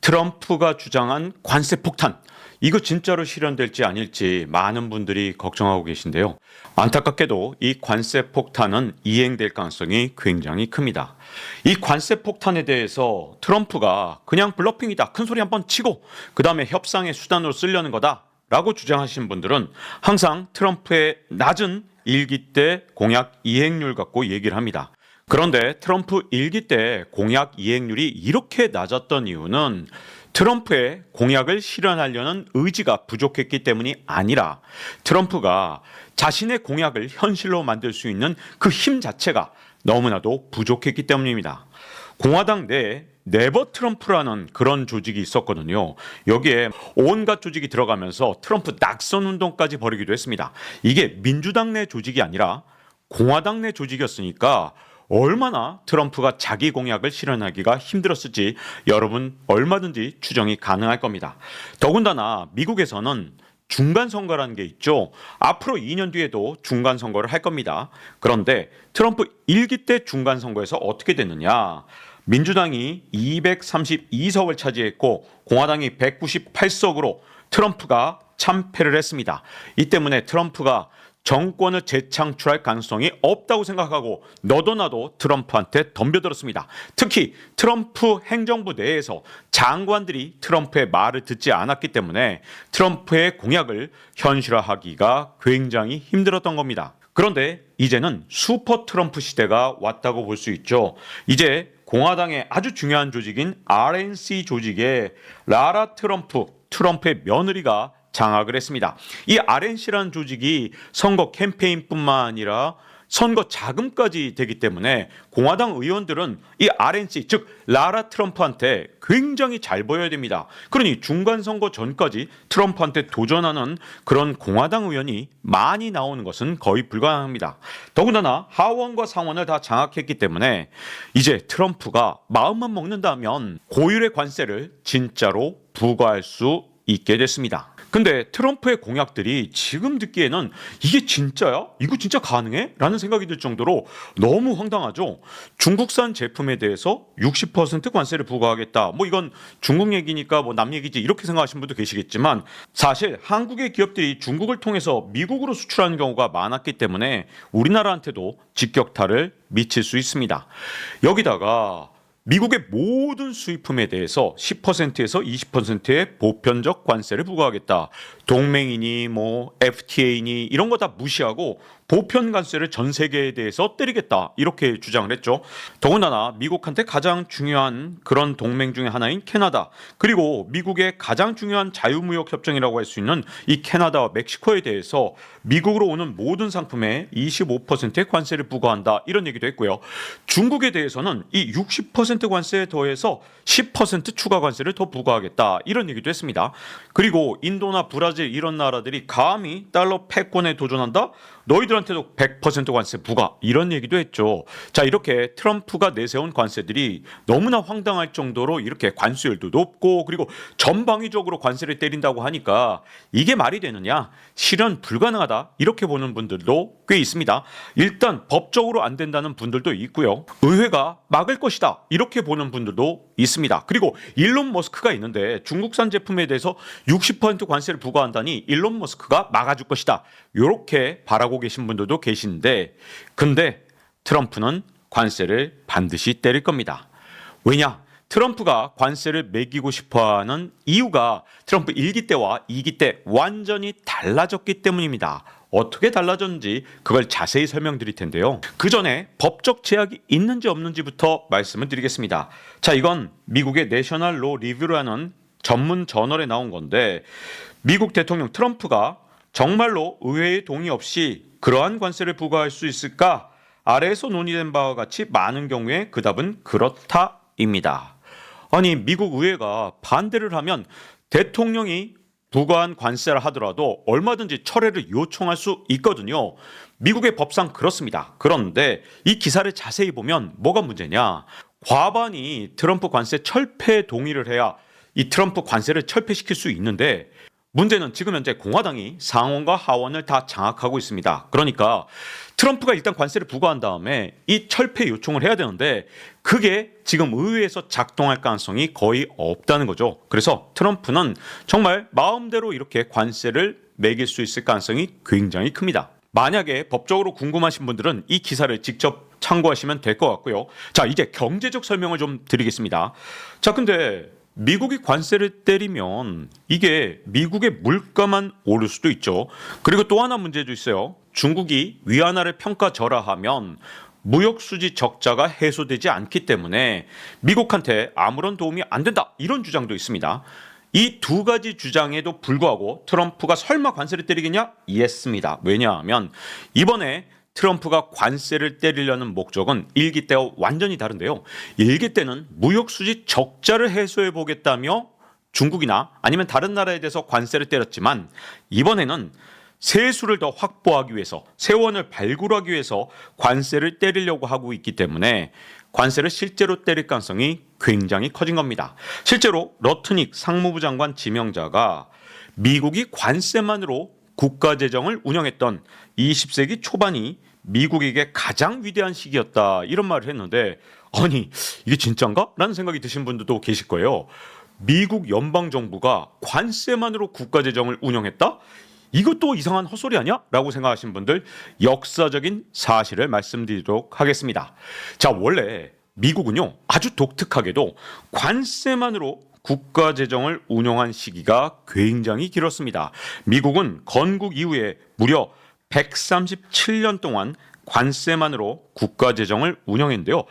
트럼프가 주장한 관세 폭탄, 이거 진짜로 실현될지 아닐지 많은 분들이 걱정하고 계신데요. 안타깝게도 이 관세 폭탄은 이행될 가능성이 굉장히 큽니다. 이 관세 폭탄에 대해서 트럼프가 그냥 블러핑이다, 큰 소리 한번 치고 그 다음에 협상의 수단으로 쓰려는 거다 라고 주장하신 분들은 항상 트럼프의 낮은 일기 때 공약 이행률 갖고 얘기를 합니다. 그런데 트럼프 일기 때 공약 이행률이 이렇게 낮았던 이유는 트럼프의 공약을 실현하려는 의지가 부족했기 때문이 아니라 트럼프가 자신의 공약을 현실로 만들 수 있는 그 힘 자체가 너무나도 부족했기 때문입니다. 공화당 내에 네버 트럼프라는 그런 조직이 있었거든요. 여기에 온갖 조직이 들어가면서 트럼프 낙선 운동까지 벌이기도 했습니다. 이게 민주당 내 조직이 아니라 공화당 내 조직이었으니까 얼마나 트럼프가 자기 공약을 실현하기가 힘들었을지 여러분 얼마든지 추정이 가능할 겁니다. 더군다나 미국에서는 중간선거라는 게 있죠. 앞으로 2년 뒤에도 중간선거를 할 겁니다. 그런데 트럼프 1기 때 중간선거에서 어떻게 됐느냐. 민주당이 232석을 차지했고 공화당이 198석으로 트럼프가 참패를 했습니다. 이 때문에 트럼프가 정권을 재창출할 가능성이 없다고 생각하고 너도 나도 트럼프한테 덤벼들었습니다. 특히 트럼프 행정부 내에서 장관들이 트럼프의 말을 듣지 않았기 때문에 트럼프의 공약을 현실화하기가 굉장히 힘들었던 겁니다. 그런데 이제는 슈퍼 트럼프 시대가 왔다고 볼 수 있죠. 이제 공화당의 아주 중요한 조직인 RNC 조직의 라라 트럼프, 트럼프의 며느리가 장악을 했습니다. 이 RNC라는 조직이 선거 캠페인뿐만 아니라 선거 자금까지 되기 때문에 공화당 의원들은 이 RNC, 즉 라라 트럼프한테 굉장히 잘 보여야 됩니다. 그러니 중간선거 전까지 트럼프한테 도전하는 그런 공화당 의원이 많이 나오는 것은 거의 불가능합니다. 더군다나 하원과 상원을 다 장악했기 때문에 이제 트럼프가 마음만 먹는다면 고율의 관세를 진짜로 부과할 수 있게 됐습니다. 근데 트럼프의 공약들이 지금 듣기에는 이게 진짜야? 이거 진짜 가능해? 라는 생각이 들 정도로 너무 황당하죠. 중국산 제품에 대해서 60% 관세를 부과하겠다. 뭐 이건 중국 얘기니까 뭐 남 얘기지 이렇게 생각하시는 분도 계시겠지만 사실 한국의 기업들이 중국을 통해서 미국으로 수출하는 경우가 많았기 때문에 우리나라한테도 직격탄을 미칠 수 있습니다. 여기다가 미국의 모든 수입품에 대해서 10%에서 20%의 보편적 관세를 부과하겠다. 동맹이니 뭐 FTA니 이런 거 다 무시하고 보편 관세를 전 세계에 대해서 때리겠다. 이렇게 주장을 했죠. 더군다나 미국한테 가장 중요한 그런 동맹 중에 하나인 캐나다, 그리고 미국의 가장 중요한 자유무역 협정이라고 할 수 있는 이 캐나다와 멕시코에 대해서 미국으로 오는 모든 상품에 25%의 관세를 부과한다. 이런 얘기도 했고요. 중국에 대해서는 이 60% 관세에 더해서 10% 추가 관세를 더 부과하겠다. 이런 얘기도 했습니다. 그리고 인도나 브라질 이런 나라들이 감히 달러 패권에 도전한다? 너희들한테도 100% 관세 부과, 이런 얘기도 했죠. 자, 이렇게 트럼프가 내세운 관세들이 너무나 황당할 정도로 이렇게 관세율도 높고 그리고 전방위적으로 관세를 때린다고 하니까 이게 말이 되느냐, 실현 불가능하다, 이렇게 보는 분들도 꽤 있습니다. 일단 법적으로 안 된다는 분들도 있고요. 의회가 막을 것이다, 이렇게 보는 분들도 있습니다. 그리고 일론 머스크가 있는데 중국산 제품에 대해서 60% 관세를 부과한다니 일론 머스크가 막아줄 것이다, 이렇게 바라고 계신 분들도 계신데, 근데 트럼프는 관세를 반드시 때릴 겁니다. 왜냐? 트럼프가 관세를 매기고 싶어하는 이유가 트럼프 1기 때와 2기 때 완전히 달라졌기 때문입니다. 어떻게 달라졌는지 그걸 자세히 설명드릴 텐데요. 그 전에 법적 제약이 있는지 없는지부터 말씀을 드리겠습니다. 자, 이건 미국의 내셔널 로 리뷰라는 전문 저널에 나온 건데, 미국 대통령 트럼프가 정말로 의회의 동의 없이 그러한 관세를 부과할 수 있을까? 아래에서 논의된 바와 같이 많은 경우에 그 답은 그렇다입니다. 아니, 미국 의회가 반대를 하면 대통령이 부과한 관세를 하더라도 얼마든지 철회를 요청할 수 있거든요. 미국의 법상 그렇습니다. 그런데 이 기사를 자세히 보면 뭐가 문제냐? 과반이 트럼프 관세 철폐에 동의를 해야 이 트럼프 관세를 철폐시킬 수 있는데 문제는 지금 현재 공화당이 상원과 하원을 다 장악하고 있습니다. 그러니까 트럼프가 일단 관세를 부과한 다음에 이 철폐 요청을 해야 되는데 그게 지금 의회에서 작동할 가능성이 거의 없다는 거죠. 그래서 트럼프는 정말 마음대로 이렇게 관세를 매길 수 있을 가능성이 굉장히 큽니다. 만약에 법적으로 궁금하신 분들은 이 기사를 직접 참고하시면 될 것 같고요. 자, 이제 경제적 설명을 좀 드리겠습니다. 자, 근데 미국이 관세를 때리면 이게 미국의 물가만 오를 수도 있죠. 그리고 또 하나 문제도 있어요. 중국이 위안화를 평가절하하면 무역수지 적자가 해소되지 않기 때문에 미국한테 아무런 도움이 안 된다. 이런 주장도 있습니다. 이 두 가지 주장에도 불구하고 트럼프가 설마 관세를 때리겠냐? 이했습니다. 왜냐하면 이번에 트럼프가 관세를 때리려는 목적은 일기 때와 완전히 다른데요. 일기 때는 무역수지 적자를 해소해 보겠다며 중국이나 아니면 다른 나라에 대해서 관세를 때렸지만 이번에는 세수를 더 확보하기 위해서 세원을 발굴하기 위해서 관세를 때리려고 하고 있기 때문에 관세를 실제로 때릴 가능성이 굉장히 커진 겁니다. 실제로 러트닉 상무부 장관 지명자가 미국이 관세만으로 국가 재정을 운영했던 20세기 초반이 미국에게 가장 위대한 시기였다 이런 말을 했는데 아니 이게 진짠가? 라는 생각이 드신 분들도 계실 거예요. 미국 연방정부가 관세만으로 국가 재정을 운영했다? 이것도 이상한 헛소리 아니야? 라고 생각하신 분들 역사적인 사실을 말씀드리도록 하겠습니다. 자, 원래 미국은요 아주 독특하게도 관세만으로 국가 재정을 운영한 시기가 굉장히 길었습니다. 미국은 건국 이후에 무려 137년 동안 관세만으로 국가 재정을 운영했는데요.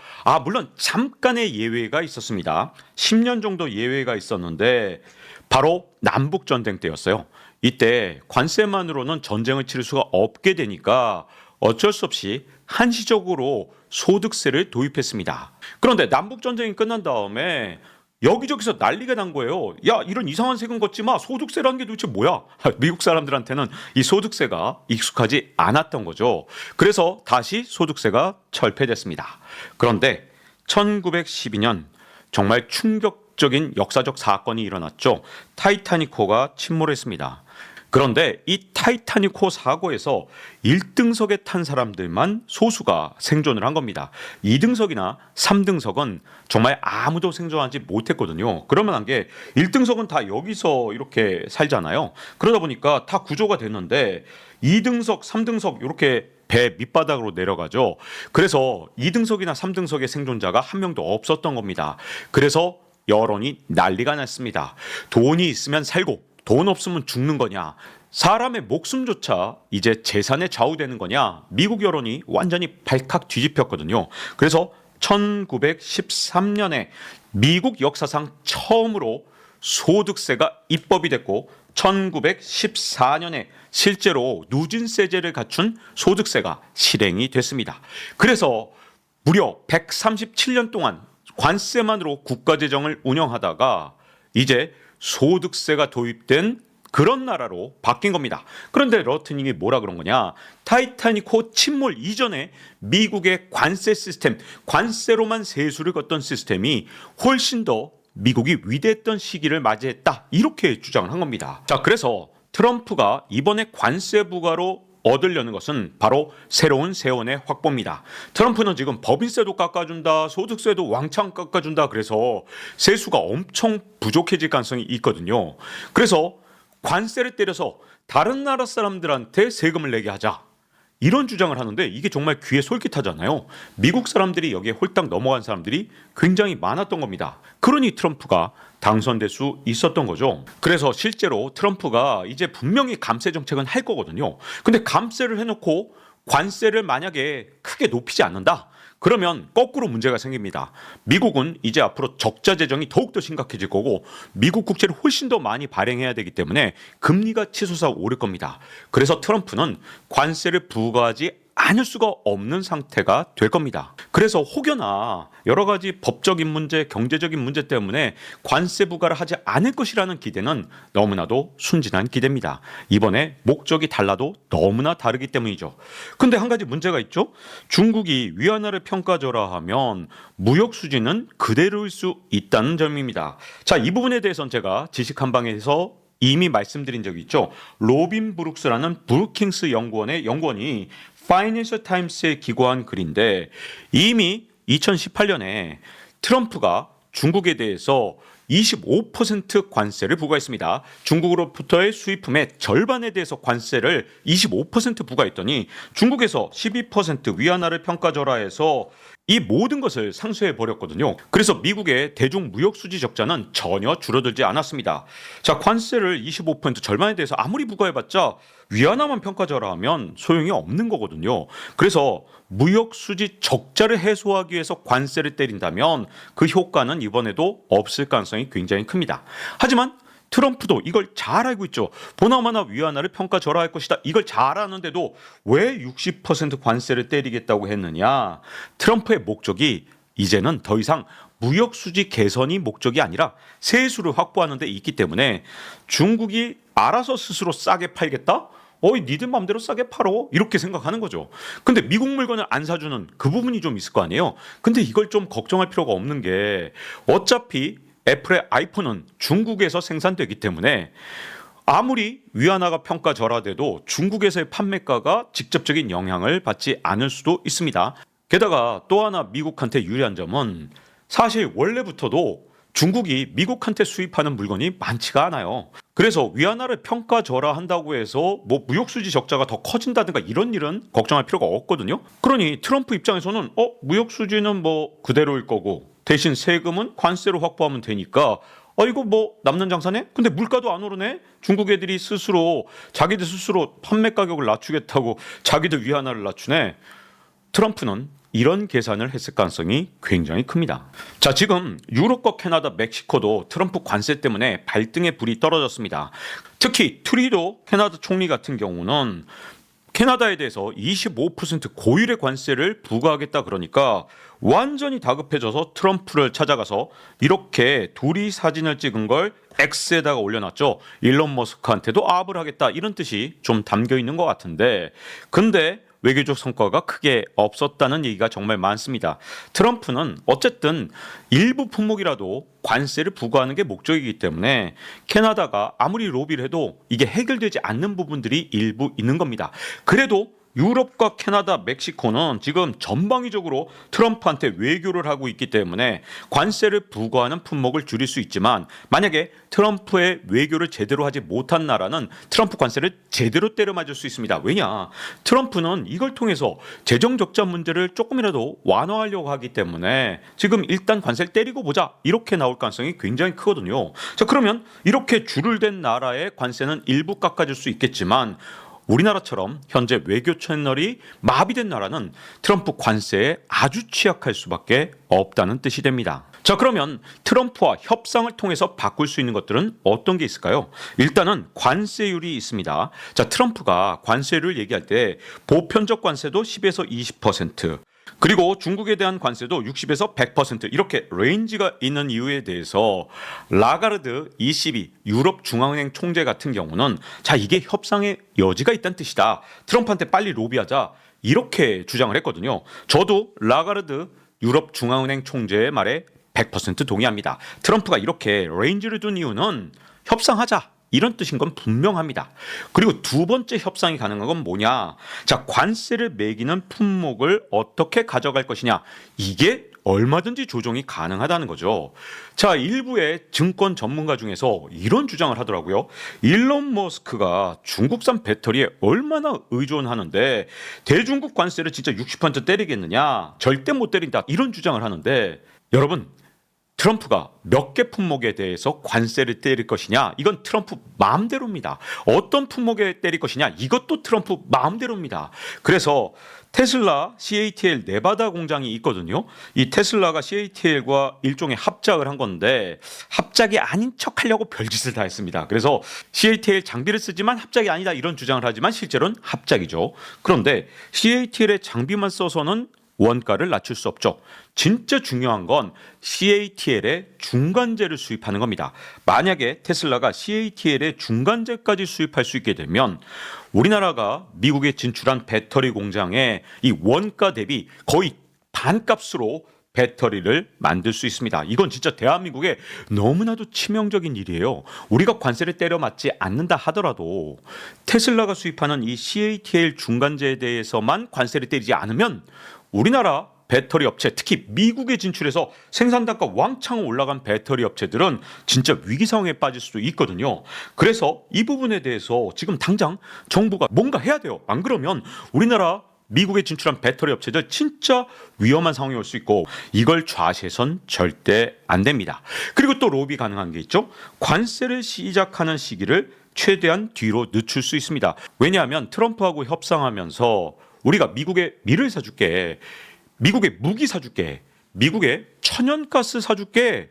물론 잠깐의 예외가 있었습니다. 10년 정도 예외가 있었는데 바로 남북 전쟁 때였어요. 이때 관세만으로는 전쟁을 치를 수가 없게 되니까 어쩔 수 없이 한시적으로 소득세를 도입했습니다. 그런데 남북 전쟁이 끝난 다음에 여기저기서 난리가 난 거예요. 야, 이런 이상한 세금 걷지 마. 소득세라는 게 도대체 뭐야? 미국 사람들한테는 이 소득세가 익숙하지 않았던 거죠. 그래서 다시 소득세가 철폐됐습니다. 그런데 1912년 정말 충격적인 역사적 사건이 일어났죠. 타이타닉호가 침몰했습니다. 그런데 이 타이타닉호 사고에서 1등석에 탄 사람들만 소수가 생존을 한 겁니다. 2등석이나 3등석은 정말 아무도 생존하지 못했거든요. 그러면 한 게 1등석은 다 여기서 이렇게 살잖아요. 그러다 보니까 다 구조가 됐는데 2등석, 3등석 이렇게 배 밑바닥으로 내려가죠. 그래서 2등석이나 3등석의 생존자가 한 명도 없었던 겁니다. 그래서 여론이 난리가 났습니다. 돈이 있으면 살고 돈 없으면 죽는 거냐? 사람의 목숨조차 이제 재산에 좌우되는 거냐? 미국 여론이 완전히 발칵 뒤집혔거든요. 그래서 1913년에 미국 역사상 처음으로 소득세가 입법이 됐고 1914년에 실제로 누진세제를 갖춘 소득세가 실행이 됐습니다. 그래서 무려 137년 동안 관세만으로 국가재정을 운영하다가 이제 소득세가 도입된 그런 나라로 바뀐 겁니다. 그런데 러트님이 뭐라 그런 거냐? 타이타닉호 침몰 이전에 미국의 관세 시스템, 관세로만 세수를 걷던 시스템이 훨씬 더 미국이 위대했던 시기를 맞이했다. 이렇게 주장을 한 겁니다. 자, 그래서 트럼프가 이번에 관세 부과로 얻으려는 것은 바로 새로운 세원의 확보입니다. 트럼프는 지금 법인세도 깎아준다, 소득세도 왕창 깎아준다 그래서 세수가 엄청 부족해질 가능성이 있거든요. 그래서 관세를 때려서 다른 나라 사람들한테 세금을 내게 하자. 이런 주장을 하는데 이게 정말 귀에 솔깃하잖아요. 미국 사람들이 여기에 홀딱 넘어간 사람들이 굉장히 많았던 겁니다. 그러니 트럼프가 당선될 수 있었던 거죠. 그래서 실제로 트럼프가 이제 분명히 감세 정책은 할 거거든요. 근데 감세를 해놓고 관세를 만약에 크게 높이지 않는다? 그러면 거꾸로 문제가 생깁니다. 미국은 이제 앞으로 적자 재정이 더욱더 심각해질 거고 미국 국채를 훨씬 더 많이 발행해야 되기 때문에 금리가 치솟아 오를 겁니다. 그래서 트럼프는 관세를 부과하지 않을 수가 없는 상태가 될 겁니다. 그래서 혹여나 여러 가지 법적인 문제, 경제적인 문제 때문에 관세 부과를 하지 않을 것이라는 기대는 너무나도 순진한 기대입니다. 이번에 목적이 달라도 너무나 다르기 때문이죠. 근데 한 가지 문제가 있죠. 중국이 위안화를 평가절하하면 무역 수지는 그대로일 수 있다는 점입니다. 자, 이 부분에 대해서는 제가 지식 한방에서 이미 말씀드린 적이 있죠. 로빈 브룩스라는 브루킹스 연구원의 연구원이 파이낸셜 타임스에 기고한 글인데 이미 2018년에 트럼프가 중국에 대해서 25% 관세를 부과했습니다. 중국으로부터의 수입품의 절반에 대해서 관세를 25% 부과했더니 중국에서 12% 위안화를 평가절하해서 이 모든 것을 상쇄해 버렸거든요. 그래서 미국의 대중 무역 수지 적자는 전혀 줄어들지 않았습니다. 자, 관세를 25% 절반에 대해서 아무리 부과해봤자 위안화만 평가절하하면 소용이 없는 거거든요. 그래서 무역 수지 적자를 해소하기 위해서 관세를 때린다면 그 효과는 이번에도 없을 가능성이 굉장히 큽니다. 하지만 트럼프도 이걸 잘 알고 있죠. 보나마나 위안화를 평가절하할 것이다. 이걸 잘 아는데도 왜 60% 관세를 때리겠다고 했느냐. 트럼프의 목적이 이제는 더 이상 무역 수지 개선이 목적이 아니라 세수를 확보하는 데 있기 때문에 중국이 알아서 스스로 싸게 팔겠다? 니들 마음대로 싸게 팔어. 이렇게 생각하는 거죠. 근데 미국 물건을 안 사주는 그 부분이 좀 있을 거 아니에요. 근데 이걸 좀 걱정할 필요가 없는 게 어차피 애플의 아이폰은 중국에서 생산되기 때문에 아무리 위안화가 평가절하돼도 중국에서의 판매가가 직접적인 영향을 받지 않을 수도 있습니다. 게다가 또 하나 미국한테 유리한 점은 사실 원래부터도 중국이 미국한테 수입하는 물건이 많지가 않아요. 그래서 위안화를 평가절하한다고 해서 무역 수지 적자가 더 커진다든가 이런 일은 걱정할 필요가 없거든요. 그러니 트럼프 입장에서는 무역 수지는 그대로일 거고 대신 세금은 관세로 확보하면 되니까 이거 남는 장사네? 근데 물가도 안 오르네? 중국 애들이 자기들 스스로 판매 가격을 낮추겠다고 자기들 위안화를 낮추네? 트럼프는 이런 계산을 했을 가능성이 굉장히 큽니다. 자, 지금 유럽과 캐나다, 멕시코도 트럼프 관세 때문에 발등에 불이 떨어졌습니다. 특히 트루도 캐나다 총리 같은 경우는 캐나다에 대해서 25% 고율의 관세를 부과하겠다 그러니까 완전히 다급해져서 트럼프를 찾아가서 이렇게 둘이 사진을 찍은 걸 X에다가 올려놨죠. 일론 머스크한테도 아합을 하겠다 이런 뜻이 좀 담겨 있는 것 같은데 근데 외교적 성과가 크게 없었다는 얘기가 정말 많습니다. 트럼프는 어쨌든 일부 품목이라도 관세를 부과하는 게 목적이기 때문에 캐나다가 아무리 로비를 해도 이게 해결되지 않는 부분들이 일부 있는 겁니다. 그래도 유럽과 캐나다, 멕시코는 지금 전방위적으로 트럼프한테 외교를 하고 있기 때문에 관세를 부과하는 품목을 줄일 수 있지만 만약에 트럼프의 외교를 제대로 하지 못한 나라는 트럼프 관세를 제대로 때려 맞을 수 있습니다. 왜냐? 트럼프는 이걸 통해서 재정 적자 문제를 조금이라도 완화하려고 하기 때문에 지금 일단 관세를 때리고 보자 이렇게 나올 가능성이 굉장히 크거든요. 자, 그러면 이렇게 줄을 댄 나라의 관세는 일부 깎아줄 수 있겠지만 우리나라처럼 현재 외교 채널이 마비된 나라는 트럼프 관세에 아주 취약할 수밖에 없다는 뜻이 됩니다. 자, 그러면 트럼프와 협상을 통해서 바꿀 수 있는 것들은 어떤 게 있을까요? 일단은 관세율이 있습니다. 자, 트럼프가 관세율을 얘기할 때 보편적 관세도 10에서 20%, 그리고 중국에 대한 관세도 60에서 100% 이렇게 레인지가 있는 이유에 대해서 라가르드 ECB 유럽 중앙은행 총재 같은 경우는 자, 이게 협상의 여지가 있다는 뜻이다. 트럼프한테 빨리 로비하자 이렇게 주장을 했거든요. 저도 라가르드 유럽 중앙은행 총재의 말에 100% 동의합니다. 트럼프가 이렇게 레인지를 둔 이유는 협상하자 이런 뜻인 건 분명합니다. 그리고 두 번째 협상이 가능한 건 뭐냐? 자, 관세를 매기는 품목을 어떻게 가져갈 것이냐? 이게 얼마든지 조정이 가능하다는 거죠. 자, 일부의 증권 전문가 중에서 이런 주장을 하더라고요. 일론 머스크가 중국산 배터리에 얼마나 의존하는데 대중국 관세를 진짜 60% 때리겠느냐? 절대 못 때린다. 이런 주장을 하는데 여러분, 트럼프가 몇 개 품목에 대해서 관세를 때릴 것이냐? 이건 트럼프 마음대로입니다. 어떤 품목에 때릴 것이냐? 이것도 트럼프 마음대로입니다. 그래서 테슬라 CATL 네바다 공장이 있거든요. 이 테슬라가 CATL과 일종의 합작을 한 건데 합작이 아닌 척하려고 별짓을 다 했습니다. 그래서 CATL 장비를 쓰지만 합작이 아니다 이런 주장을 하지만 실제로는 합작이죠. 그런데 CATL의 장비만 써서는 원가를 낮출 수 없죠. 진짜 중요한 건 CATL의 중간재를 수입하는 겁니다. 만약에 테슬라가 CATL의 중간재까지 수입할 수 있게 되면 우리나라가 미국에 진출한 배터리 공장의 이 원가 대비 거의 반값으로 배터리를 만들 수 있습니다. 이건 진짜 대한민국에 너무나도 치명적인 일이에요. 우리가 관세를 때려 맞지 않는다 하더라도 테슬라가 수입하는 이 CATL 중간재에 대해서만 관세를 때리지 않으면 우리나라 배터리 업체, 특히 미국에 진출해서 생산단가 왕창 올라간 배터리 업체들은 진짜 위기 상황에 빠질 수도 있거든요. 그래서 이 부분에 대해서 지금 당장 정부가 뭔가 해야 돼요. 안 그러면 우리나라 미국에 진출한 배터리 업체들 진짜 위험한 상황이 올 수 있고 이걸 좌시해선 절대 안 됩니다. 그리고 또 로비 가능한 게 있죠. 관세를 시작하는 시기를 최대한 뒤로 늦출 수 있습니다. 왜냐하면 트럼프하고 협상하면서 우리가 미국에 밀을 사줄게, 미국에 무기 사줄게, 미국에 천연가스 사줄게,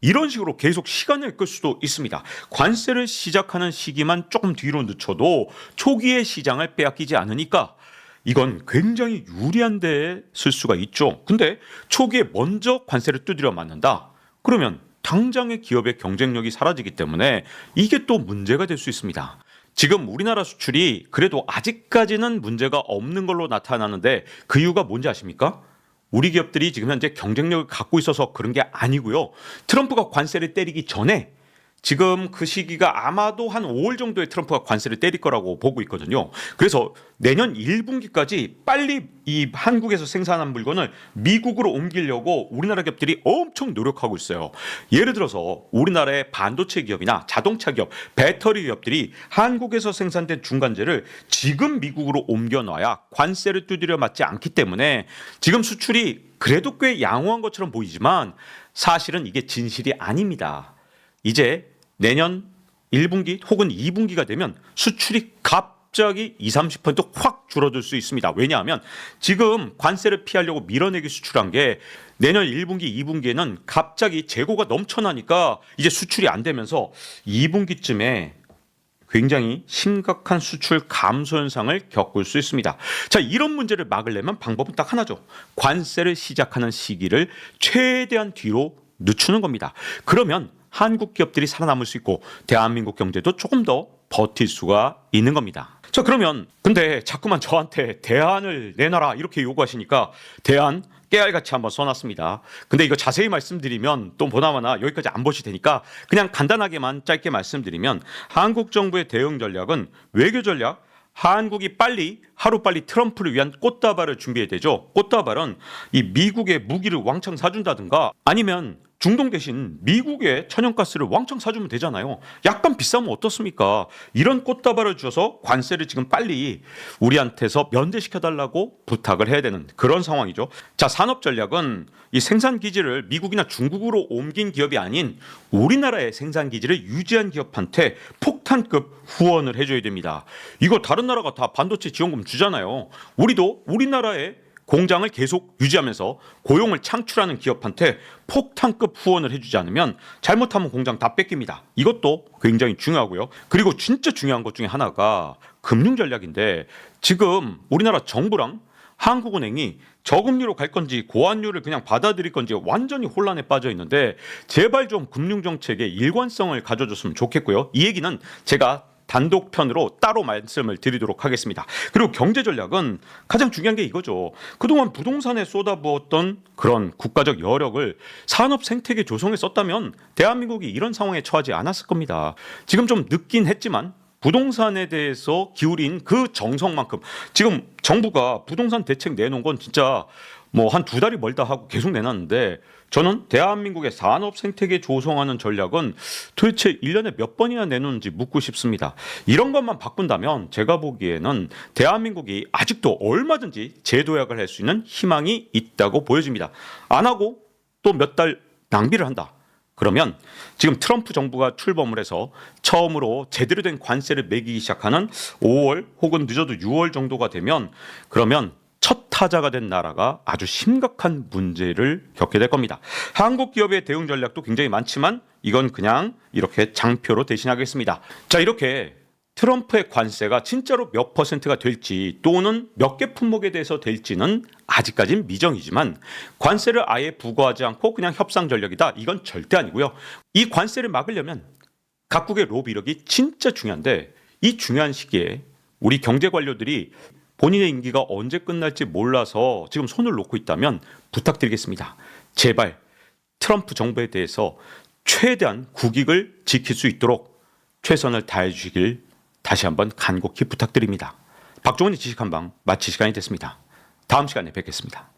이런 식으로 계속 시간을 끌 수도 있습니다. 관세를 시작하는 시기만 조금 뒤로 늦춰도 초기의 시장을 빼앗기지 않으니까 이건 굉장히 유리한 데에 쓸 수가 있죠. 근데 초기에 먼저 관세를 두드려 맞는다. 그러면 당장의 기업의 경쟁력이 사라지기 때문에 이게 또 문제가 될 수 있습니다. 지금 우리나라 수출이 그래도 아직까지는 문제가 없는 걸로 나타나는데 그 이유가 뭔지 아십니까? 우리 기업들이 지금 현재 경쟁력을 갖고 있어서 그런 게 아니고요. 트럼프가 관세를 때리기 전에 지금 그 시기가 아마도 한 5월 정도에 트럼프가 관세를 때릴 거라고 보고 있거든요. 그래서 내년 1분기까지 빨리 이 한국에서 생산한 물건을 미국으로 옮기려고 우리나라 기업들이 엄청 노력하고 있어요. 예를 들어서 우리나라의 반도체 기업이나 자동차 기업, 배터리 기업들이 한국에서 생산된 중간재를 지금 미국으로 옮겨놔야 관세를 두드려 맞지 않기 때문에 지금 수출이 그래도 꽤 양호한 것처럼 보이지만 사실은 이게 진실이 아닙니다. 이제 내년 1분기 혹은 2분기가 되면 수출이 갑자기 20-30%확 줄어들 수 있습니다. 왜냐하면 지금 관세를 피하려고 밀어내기 수출한 게 내년 1분기, 2분기에는 갑자기 재고가 넘쳐나니까 이제 수출이 안 되면서 2분기쯤에 굉장히 심각한 수출 감소 현상을 겪을 수 있습니다. 자, 이런 문제를 막으려면 방법은 딱 하나죠. 관세를 시작하는 시기를 최대한 뒤로 늦추는 겁니다. 그러면 한국 기업들이 살아남을 수 있고 대한민국 경제도 조금 더 버틸 수가 있는 겁니다. 자, 그러면 근데 자꾸만 저한테 대안을 내놔라 이렇게 요구하시니까 대안 깨알같이 한번 써놨습니다. 근데 이거 자세히 말씀드리면 또 보나마나 여기까지 안 보시 되니까 그냥 간단하게만 짧게 말씀드리면 한국 정부의 대응 전략은 외교 전략, 한국이 하루빨리 트럼프를 위한 꽃다발을 준비해야 되죠. 꽃다발은 이 미국의 무기를 왕창 사준다든가 아니면 중동 대신 미국의 천연가스를 왕창 사주면 되잖아요. 약간 비싸면 어떻습니까? 이런 꽃다발을 주어서 관세를 지금 빨리 우리한테서 면제시켜달라고 부탁을 해야 되는 그런 상황이죠. 자, 산업 전략은 이 생산 기지를 미국이나 중국으로 옮긴 기업이 아닌 우리나라의 생산 기지를 유지한 기업한테 폭탄급 후원을 해줘야 됩니다. 이거 다른 나라가 다 반도체 지원금 주잖아요. 우리도 우리나라의 공장을 계속 유지하면서 고용을 창출하는 기업한테 폭탄급 후원을 해주지 않으면 잘못하면 공장 다 뺏깁니다. 이것도 굉장히 중요하고요. 그리고 진짜 중요한 것 중에 하나가 금융 전략인데 지금 우리나라 정부랑 한국은행이 저금리로 갈 건지 고환율을 그냥 받아들일 건지 완전히 혼란에 빠져 있는데 제발 좀 금융정책에 일관성을 가져줬으면 좋겠고요. 이 얘기는 제가 단독편으로 따로 말씀을 드리도록 하겠습니다. 그리고 경제 전략은 가장 중요한 게 이거죠. 그동안 부동산에 쏟아부었던 그런 국가적 여력을 산업 생태계 조성에 썼다면 대한민국이 이런 상황에 처하지 않았을 겁니다. 지금 좀 늦긴 했지만 부동산에 대해서 기울인 그 정성만큼 지금 정부가 부동산 대책 내놓은 건 진짜 뭐 한 2달이 멀다 하고 계속 내놨는데 저는 대한민국의 산업 생태계 조성하는 전략은 도대체 1년에 몇 번이나 내놓는지 묻고 싶습니다. 이런 것만 바꾼다면 제가 보기에는 대한민국이 아직도 얼마든지 재도약을 할 수 있는 희망이 있다고 보여집니다. 안 하고 또 몇 달 낭비를 한다. 그러면 지금 트럼프 정부가 출범을 해서 처음으로 제대로 된 관세를 매기기 시작하는 5월 혹은 늦어도 6월 정도가 되면 그러면 첫 타자가 된 나라가 아주 심각한 문제를 겪게 될 겁니다. 한국 기업의 대응 전략도 굉장히 많지만 이건 그냥 이렇게 장표로 대신하겠습니다. 자, 이렇게 트럼프의 관세가 진짜로 몇 퍼센트가 될지 또는 몇 개 품목에 대해서 될지는 아직까지는 미정이지만 관세를 아예 부과하지 않고 그냥 협상 전략이다. 이건 절대 아니고요. 이 관세를 막으려면 각국의 로비력이 진짜 중요한데 이 중요한 시기에 우리 경제 관료들이 본인의 임기가 언제 끝날지 몰라서 지금 손을 놓고 있다면 부탁드리겠습니다. 제발 트럼프 정부에 대해서 최대한 국익을 지킬 수 있도록 최선을 다해 주시길 다시 한번 간곡히 부탁드립니다. 박종원의 지식한방 마칠 시간이 됐습니다. 다음 시간에 뵙겠습니다.